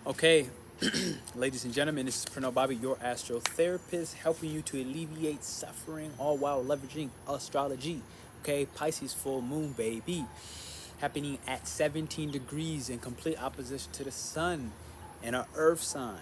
Okay, ladies and gentlemen, this is Pernell Bobby, your astro therapist, helping you to alleviate suffering, all while leveraging astrology. Okay, Pisces full moon, baby, happening at 17 degrees in complete opposition to the sun and an earth sign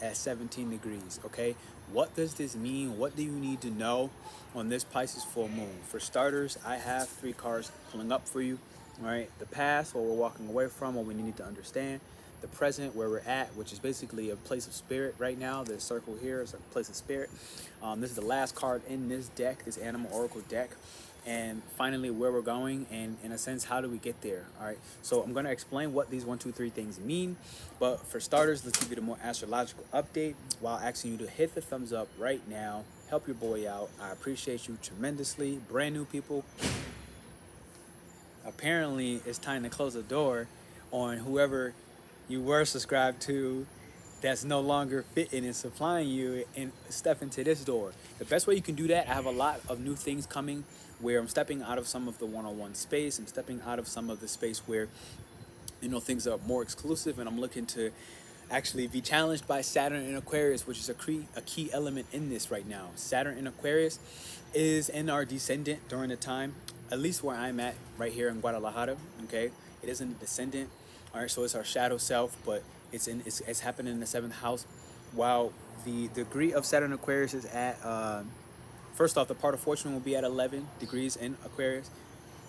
at 17 degrees. Okay, what does this mean? What do you need to know on this Pisces full moon? For starters, I have 3 cards pulling up for you. All right, the past, what we're walking away from, what we need to understand. The present, where we're at, which is basically a place of spirit right now. The circle here is a place of spirit. This is the last card in this deck, this animal oracle deck. And finally, where we're going, and in a sense, how do we get there? All right, so I'm going to explain what these 1, 2, 3 things mean. But for starters, let's give you the more astrological update while asking you to hit the thumbs up right now. Help your boy out. I appreciate you tremendously. Brand new people, apparently it's time to close the door on whoever you were subscribed to that's no longer fitting and supplying you and step into this door. The best way you can do that, I have a lot of new things coming where I'm stepping out of some of the one-on-one space. I'm stepping out of some of the space where, you know, things are more exclusive, and I'm looking to actually be challenged by Saturn in Aquarius, which is a key element in this right now. Saturn in Aquarius is in our descendant during the time, at least where I'm at right here in Guadalajara. Okay, it isn't a descendant. All right, so it's our shadow self, but it's happening in the 7th house. While the degree of Saturn Aquarius is at first off, the part of fortune will be at 11 degrees in Aquarius,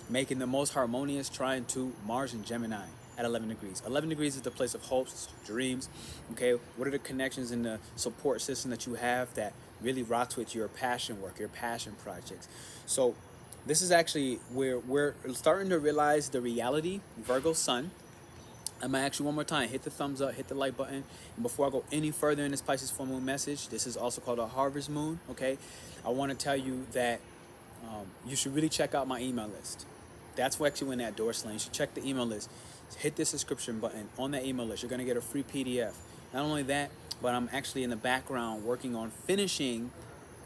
making the most harmonious trine to Mars and Gemini at 11 degrees. 11 degrees is the place of hopes, dreams. Okay, what are the connections in the support system that you have that really rocks with your passion work, your passion projects? So this is actually where we're starting to realize the reality. Virgo sun. I'm gonna ask you one more time, hit the thumbs up, hit the like button. And before I go any further in this Pisces full moon message, this is also called a harvest moon. Okay, I want to tell you that you should really check out my email list. That's what actually when that door slam. You should check the email list. Hit the subscription button on that email list. You're gonna get a free PDF. Not only that, but I'm actually in the background working on finishing.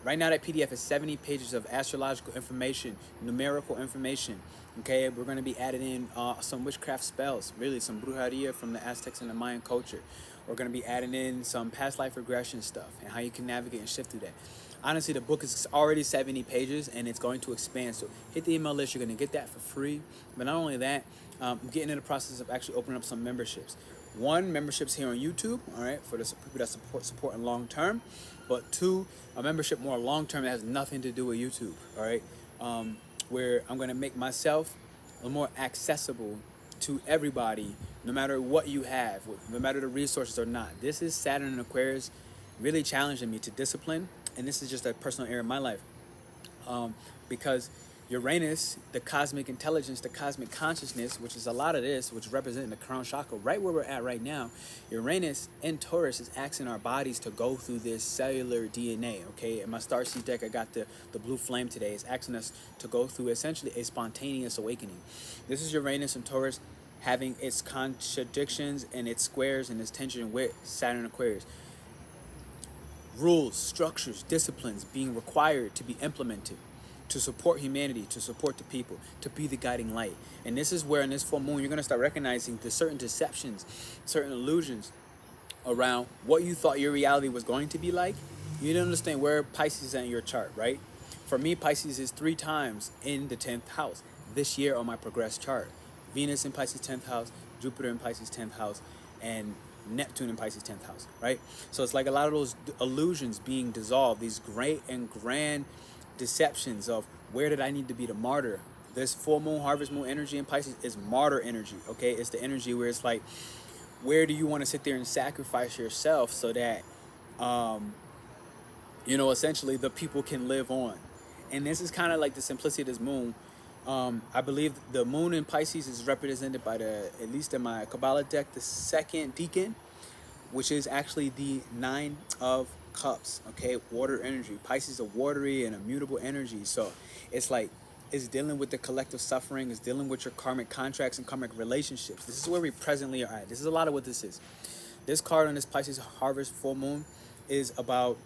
Right now, that PDF is 70 pages of astrological information, numerical information. Okay, we're going to be adding in some witchcraft spells, really some brujeria from the Aztecs and the Mayan culture. We're going to be adding in some past life regression stuff and how you can navigate and shift through that. Honestly, the book is already 70 pages and it's going to expand. So hit the email list. You're going to get that for free. But not only that, I'm getting in the process of actually opening up some memberships. One, memberships here on YouTube, all right, for the people that support in long term. But 2, a membership more long term that has nothing to do with YouTube, all right, where I'm going to make myself a little more accessible to everybody, no matter what you have, no matter the resources or not. This is Saturn and Aquarius really challenging me to discipline, and this is just a personal area in my life, because Uranus, the cosmic intelligence, the cosmic consciousness, which is a lot of this, which is representing the crown chakra, right where we're at right now. Uranus in Taurus is asking our bodies to go through this cellular DNA, okay? In my starseed deck, I got the blue flame today. It's asking us to go through essentially a spontaneous awakening. This is Uranus in Taurus having its contradictions and its squares and its tension with Saturn Aquarius. Rules, structures, disciplines being required to be implemented to support humanity, to support the people, to be the guiding light. And this is where in this full moon, you're going to start recognizing the certain deceptions, certain illusions around what you thought your reality was going to be like. You don't understand where Pisces is in your chart, right? For me, Pisces is 3 times in the 10th house this year on my progress chart. Venus in Pisces 10th house, Jupiter in Pisces 10th house, and Neptune in Pisces 10th house, right? So it's like a lot of those illusions being dissolved, these great and grand deceptions of where did I need to be the martyr. This full moon, harvest moon energy in Pisces is martyr energy, okay? It's the energy where it's like, where do you want to sit there and sacrifice yourself so that, you know, essentially the people can live on. And this is kind of like the simplicity of this moon. I believe the moon in Pisces is represented by at least in my Kabbalah deck, the 2nd decan, which is actually the 9 of Cups, okay? Water energy. Pisces is a watery and immutable energy. So it's like, it's dealing with the collective suffering, it's dealing with your karmic contracts and karmic relationships. This is where we presently are at. This is a lot of what this is. This card on this Pisces harvest full moon is about,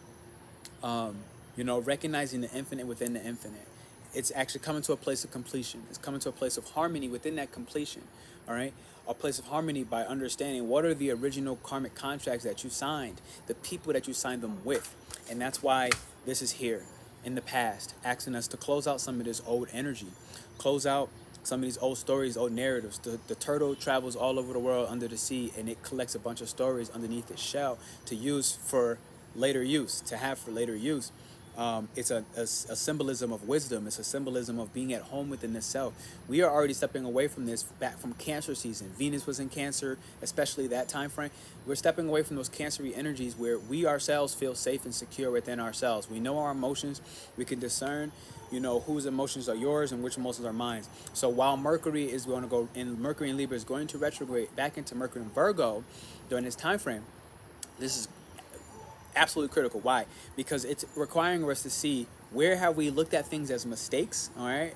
you know, recognizing the infinite within the infinite. It's actually coming to a place of completion. It's coming to a place of harmony within that completion, all right? a place of harmony by understanding what are the original karmic contracts that you signed, the people that you signed them with. And that's why this is here in the past, asking us to close out some of this old energy, close out some of these old stories, old narratives. The turtle travels all over the world under the sea, and it collects a bunch of stories underneath its shell to use for later use, to have for later use. It's a symbolism of wisdom. It's a symbolism of being at home within the self. We are already stepping away from this, back from Cancer season. Venus was in Cancer, especially that time frame. We're stepping away from those Cancery energies where we ourselves feel safe and secure within ourselves. We know our emotions. We can discern, you know, whose emotions are yours and which emotions are mine. So while Mercury is going to go in, Mercury in Libra is going to retrograde back into Mercury in Virgo during this time frame. This is absolutely critical. Why? Because it's requiring us to see where have we looked at things as mistakes. All right.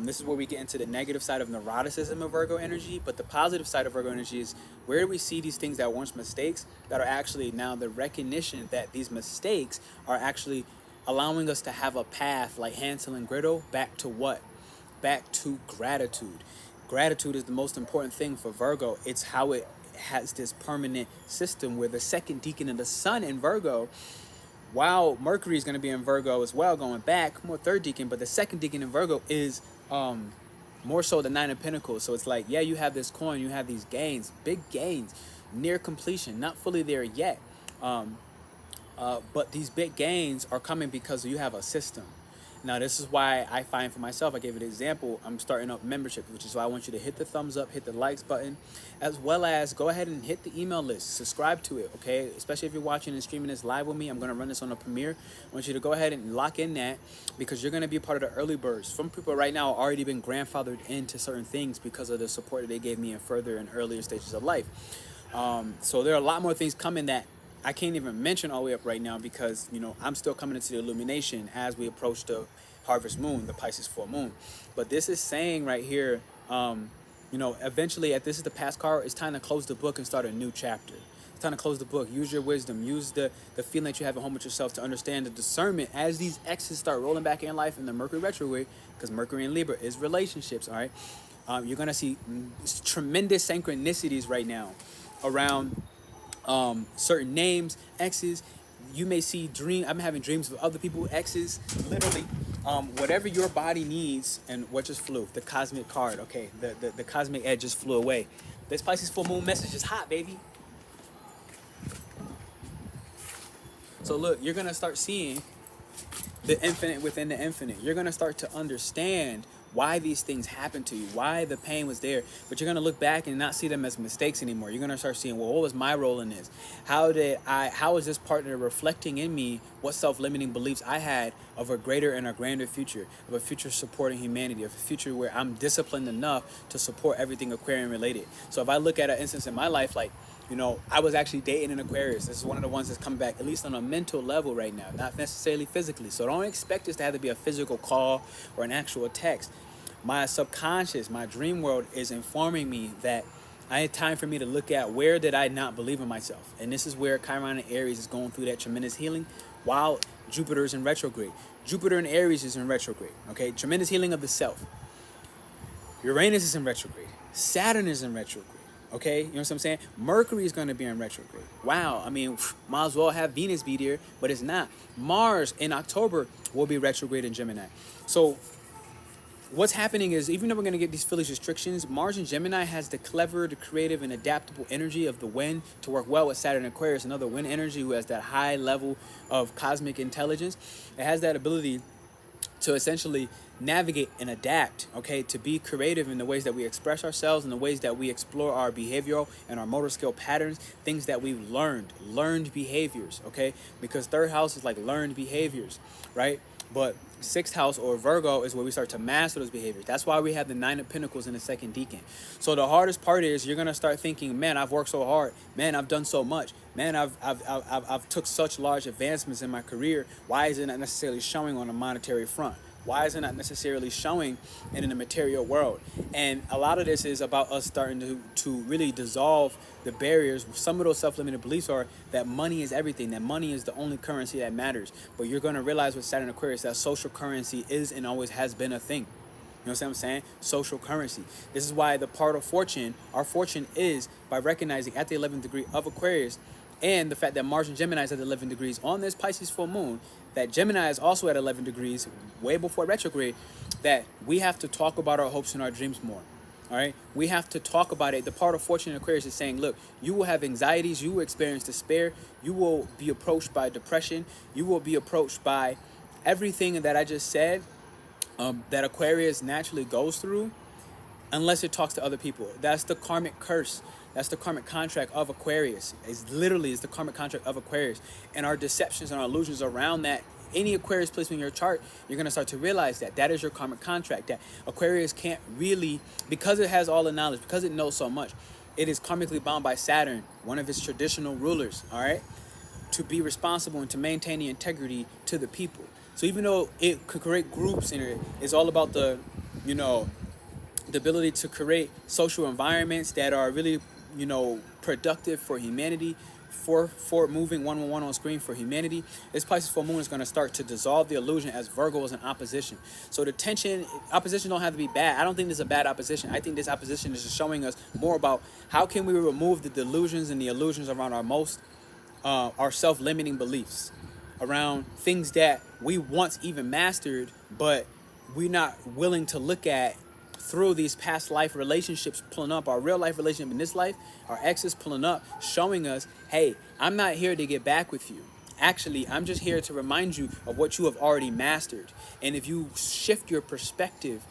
This is where we get into the negative side of neuroticism of Virgo energy, but the positive side of Virgo energy is where do we see these things that once mistakes that are actually now the recognition that these mistakes are actually allowing us to have a path like Hansel and Gretel back to what? Back to gratitude. Gratitude is the most important thing for Virgo. It's how it has this permanent system where the second decan of the sun in Virgo, while Mercury is going to be in Virgo as well, going back, more third decan, but the second decan in Virgo is more so the Nine of Pentacles. So it's like, yeah, you have this coin, you have these gains, big gains, near completion, not fully there yet. But these big gains are coming because you have a system. Now, this is why I find for myself, I gave it an example, I'm starting up membership, which is why I want you to hit the thumbs up, hit the likes button, as well as go ahead and hit the email list, subscribe to it, okay? Especially if you're watching and streaming this live with me, I'm going to run this on a premiere. I want you to go ahead and lock in that because you're going to be a part of the early birds. Some people right now have already been grandfathered into certain things because of the support that they gave me in further and earlier stages of life. So there are a lot more things coming that I can't even mention all the way up right now because, you know, I'm still coming into the illumination as we approach the harvest moon, the Pisces full moon. But this is saying right here, you know, eventually, this is the past card, it's time to close the book and start a new chapter. It's time to close the book. Use your wisdom. Use the feeling that you have at home with yourself to understand the discernment as these X's start rolling back in life in the Mercury retrograde, because Mercury in Libra is relationships, all right? You're going to see tremendous synchronicities right now around certain names, X's. You may see I'm having dreams of other people, X's, literally. Whatever your body needs, and what just flew? The cosmic card, okay? The cosmic edge just flew away. This Pisces full moon message is hot, baby. So look, you're gonna start seeing the infinite within the infinite. You're gonna start to understand why these things happen to you, why the pain was there, but you're going to look back and not see them as mistakes anymore. You're going to start seeing, well, what was my role in this? How is this partner reflecting in me what self-limiting beliefs I had of a greater and a grander future, of a future supporting humanity, of a future where I'm disciplined enough to support everything Aquarian related. So if I look at an instance in my life, like, you know, I was actually dating an Aquarius. This is one of the ones that's coming back, at least on a mental level right now, not necessarily physically. So don't expect this to have to be a physical call or an actual text. My subconscious, my dream world is informing me that I had time for me to look at where did I not believe in myself. And this is where Chiron in Aries is going through that tremendous healing while Jupiter is in retrograde. Jupiter in Aries is in retrograde, okay? Tremendous healing of the self. Uranus is in retrograde. Saturn is in retrograde. Okay, you know what I'm saying? Mercury is going to be in retrograde. Wow, I mean, might as well have Venus be there, but it's not. Mars in October will be retrograde in Gemini. So what's happening is, even though we're going to get these foolish restrictions, Mars in Gemini has the clever, the creative, and adaptable energy of the wind to work well with Saturn and Aquarius, another wind energy who has that high level of cosmic intelligence. It has that ability to essentially navigate and adapt, okay, to be creative in the ways that we express ourselves, in the ways that we explore our behavioral and our motor skill patterns, things that we've learned behaviors, okay, because third house is like learned behaviors, right? But sixth house or Virgo is where we start to master those behaviors. That's why we have the Nine of Pentacles in the second decan. So the hardest part is you're gonna start thinking, man, I've worked so hard, man, I've done so much, man, I've took such large advancements in my career. Why is it not necessarily showing on a monetary front? Why is it not necessarily showing in the material world? And a lot of this is about us starting to really dissolve the barriers. Some of those self-limiting beliefs are that money is everything, that money is the only currency that matters. But you're going to realize with Saturn Aquarius that social currency is and always has been a thing. You know what I'm saying? Social currency. This is why the part of fortune, our fortune is by recognizing at the 11th degree of Aquarius, and the fact that Mars and Gemini is at 11 degrees on this Pisces full moon, that Gemini is also at 11 degrees way before retrograde, that we have to talk about our hopes and our dreams more. All right, we have to talk about it. The part of fortune in Aquarius is saying, look, you will have anxieties, you will experience despair, you will be approached by depression, you will be approached by everything that I just said, that Aquarius naturally goes through, unless it talks to other people. That's the karmic curse. That's the karmic contract of Aquarius. It's the karmic contract of Aquarius. And our deceptions and our illusions around that, any Aquarius placement in your chart, you're going to start to realize that that is your karmic contract. That Aquarius can't really, because it has all the knowledge, because it knows so much, it is karmically bound by Saturn, one of its traditional rulers, all right, to be responsible and to maintain the integrity to the people. So even though it could create groups and it's all about the, you know, the ability to create social environments that are really, you know, productive for humanity, for moving one-on-one on screen for humanity, this Pisces full moon is going to start to dissolve the illusion as Virgo is in opposition. So the tension, opposition don't have to be bad. I don't think this is a bad opposition. I think this opposition is just showing us more about how can we remove the delusions and the illusions around our self-limiting beliefs, around things that we once even mastered, but we're not willing to look at through these past life relationships pulling up, our real life relationship in this life, our exes pulling up, showing us, hey, I'm not here to get back with you. Actually, I'm just here to remind you of what you have already mastered. And if you shift your perspective,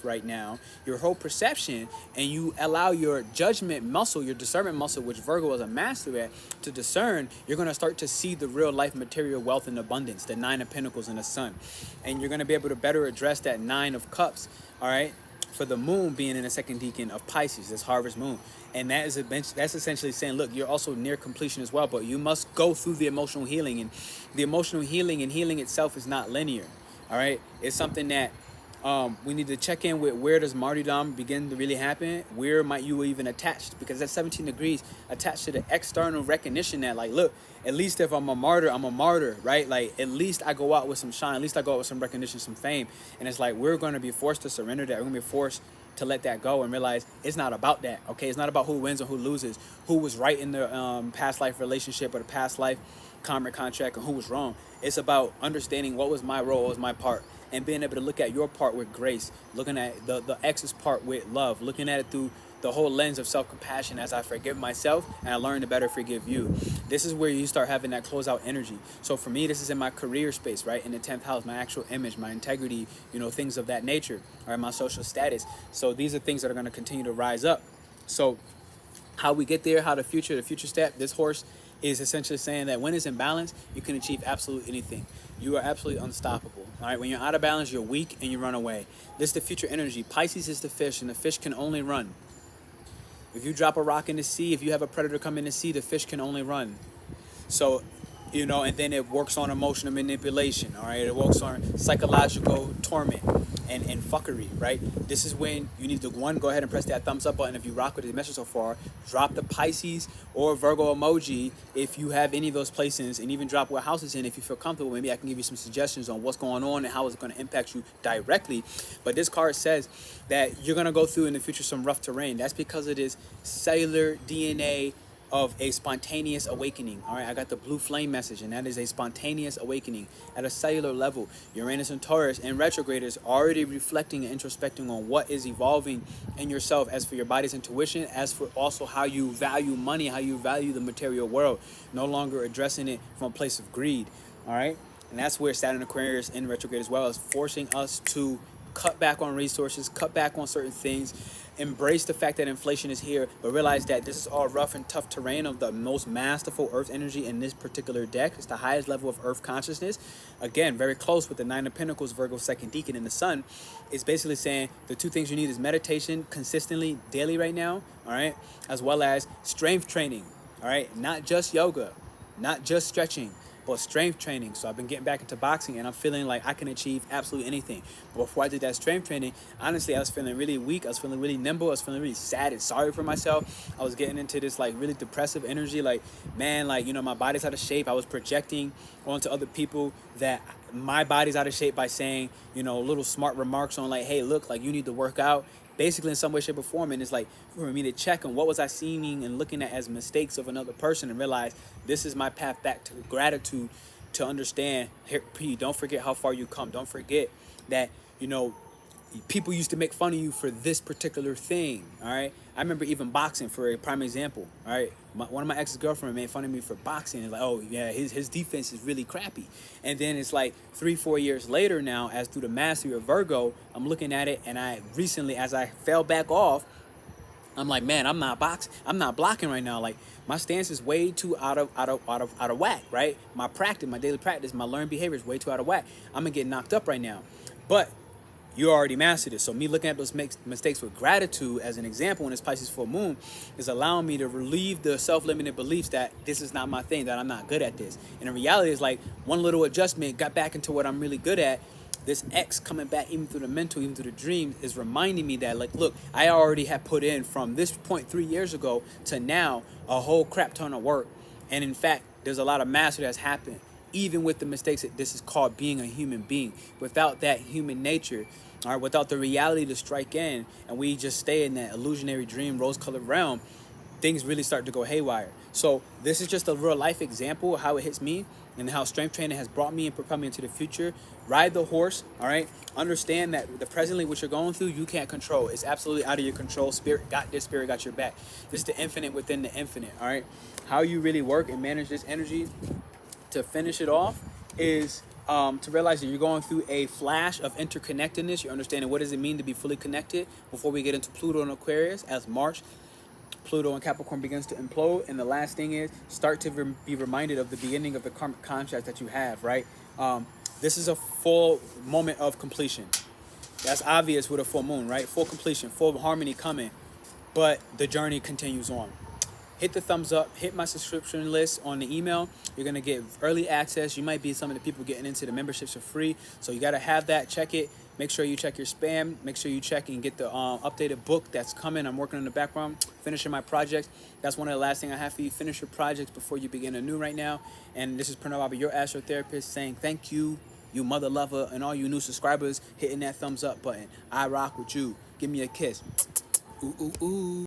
right now, your whole perception, and you allow your judgment muscle, your discernment muscle, which Virgo is a master at, to discern, you're going to start to see the real life material wealth and abundance, the 9 of Pentacles and the Sun. And you're going to be able to better address that 9 of Cups, all right, for the moon being in the second decan of Pisces, this harvest moon. And that's essentially saying, look, you're also near completion as well, but you must go through the emotional healing. And the emotional healing and healing itself is not linear, all right? It's something that we need to check in with. Where does martyrdom begin to really happen? Where might you even attach? Because that's 17 degrees attached to the external recognition that, like, look, at least if I'm a martyr, right? Like, at least I go out with some shine, at least I go out with some recognition, some fame. And it's like, we're going to be forced to surrender that. We're going to be forced to let that go and realize it's not about that, okay? It's not about who wins or who loses, who was right in the past life relationship or the past life karmic contract, and who was wrong. It's about understanding what was my role, what was my part, and being able to look at your part with grace, looking at the ex's part with love, looking at it through the whole lens of self-compassion as I forgive myself and I learn to better forgive you. This is where you start having that closeout energy. So for me, this is in my career space, right? In the 10th house, my actual image, my integrity, you know, things of that nature, all right, my social status. So these are things that are going to continue to rise up. So how we get there, the future step, this horse is essentially saying that when it's in balance, you can achieve absolutely anything. You are absolutely unstoppable. All right, when you're out of balance, you're weak and you run away. This is the future energy. Pisces is the fish, and the fish can only run. If you drop a rock in the sea, if you have a predator come in the sea, the fish can only run. So, you know, and then it works on emotional manipulation, all right? It works on psychological torment and fuckery, right? This is when you need to, one, go ahead and press that thumbs up button if you rock with the message so far. Drop the Pisces or Virgo emoji if you have any of those placements, and even drop what house it's in if you feel comfortable. Maybe I can give you some suggestions on what's going on and how it's going to impact you directly. But this card says that you're going to go through in the future some rough terrain. That's because it is cellular DNA of a spontaneous awakening. All right, I got the blue flame message, and that is a spontaneous awakening at a cellular level. Uranus and Taurus and retrograde is already reflecting and introspecting on what is evolving in yourself, as for your body's intuition, as for also how you value money, how you value the material world, no longer addressing it from a place of greed. All right, and that's where Saturn Aquarius in retrograde as well is forcing us to cut back on resources, cut back on certain things, embrace the fact that inflation is here, but realize that this is all rough and tough terrain of the most masterful earth energy in this particular deck. It's the highest level of earth consciousness. Again, very close with the 9 of Pentacles, Virgo second decan, and the Sun. It's basically saying the two things you need is meditation consistently, daily right now, all right, as well as strength training, all right, not just yoga, not just stretching, but strength training. So I've been getting back into boxing, and I'm feeling like I can achieve absolutely anything. But before I did that strength training, honestly, I was feeling really weak. I was feeling really nimble. I was feeling really sad and sorry for myself. I was getting into this like really depressive energy. Like, man, like, you know, my body's out of shape. I was projecting onto other people that my body's out of shape by saying, you know, little smart remarks on like, hey, look, like you need to work out. Basically in some way, shape, or form. And it's like for me to check on what was I seeing and looking at as mistakes of another person and realize this is my path back to gratitude, to understand, here, P, don't forget how far you come. Don't forget that, you know, people used to make fun of you for this particular thing. All right. I remember even boxing, for a prime example. All right. One of my ex-girlfriends made fun of me for boxing. It's like, oh yeah, his defense is really crappy. And then it's like 3-4 years later now, as through the mastery of Virgo, I'm looking at it, and I recently, as I fell back off, I'm like, man, I'm not blocking right now. Like my stance is way too out of whack, right? My practice, my daily practice, my learned behavior is way too out of whack. I'm gonna get knocked up right now. But you already mastered it. So me looking at those mistakes with gratitude as an example in this Pisces full moon is allowing me to relieve the self-limiting beliefs that this is not my thing, that I'm not good at this. And in reality, it's like one little adjustment got back into what I'm really good at. This X coming back even through the mental, even through the dream, is reminding me that, like, look, I already have put in from this point 3 years ago to now a whole crap ton of work. And in fact, there's a lot of mastery that's happened, even with the mistakes. That this is called being a human being. Without that human nature, all right, without the reality to strike in, and we just stay in that illusionary dream, rose-colored realm, things really start to go haywire. So this is just a real life example of how it hits me and how strength training has brought me and propelled me into the future. Ride the horse, all right? Understand that the presently what you're going through, you can't control. It's absolutely out of your control. Spirit got this, spirit got your back. This is the infinite within the infinite, all right? How you really work and manage this energy to finish it off is to realize that you're going through a flash of interconnectedness. You're understanding what does it mean to be fully connected before we get into Pluto and Aquarius as March. Pluto and Capricorn begins to implode. And the last thing is start to be reminded of the beginning of the karmic contract that you have, right? This is a full moment of completion. That's obvious with a full moon, right? Full completion, full harmony coming, but the journey continues on. Hit the thumbs up, hit my subscription list on the email. You're gonna get early access. You might be some of the people getting into the memberships for free. So you gotta have that, check it. Make sure you check your spam. Make sure you check and get the updated book that's coming. I'm working on the background, finishing my projects. That's one of the last things I have for you. Finish your projects before you begin anew right now. And this is Pernell, your astrotherapist, saying thank you, you mother lover, and all you new subscribers hitting that thumbs up button. I rock with you. Give me a kiss. Ooh, ooh, ooh.